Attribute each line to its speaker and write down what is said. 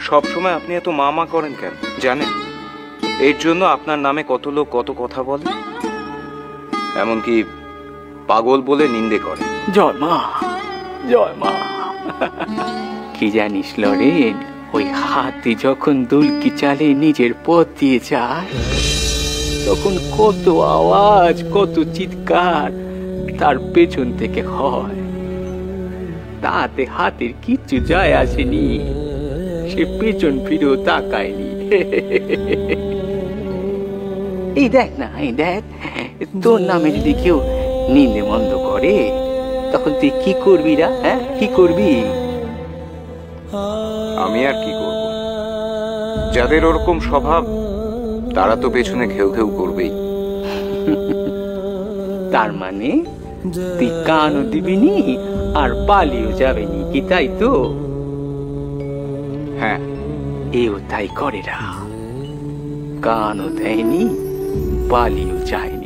Speaker 1: সব সময় আপনি এত মা করেন কেন জানেন? এর জন্য আপনার নামে কত লোক কত কথা বলে, এমনকি পাগল বলে নিন্দে করে।
Speaker 2: জয় মা, জয় মা। কি জানিস লরেন, ওই হাতি যখন দুলকি চালে নিজের পথ দিয়ে যায়, তখন কত আওয়াজ, কত চিৎকার তার পেছন থেকে হয়। তাতে হাতির কিচ্ছু যায় আসেনি, সে পেছন ফিরেও তাকায়নি। এই দেখ না, এই দেখ, তোর নামে যদি কেউ নিন্দে মন্দ করে, তখন তুই কি করবি রা? হ্যাঁ, কি করবি?
Speaker 1: আমি আর কি করব? যাদের ওরকম স্বভাব তারা তো পেছনে ঘেউ ঘেউ করবেই।
Speaker 2: তার মানে তুই কানও দিবিনি আর পালিয়েও যাবেনি, কি তাই তো?
Speaker 1: হ্যাঁ,
Speaker 2: এও তাই করে রা, কানও দেয়নি, পালিয়েও যায়নি।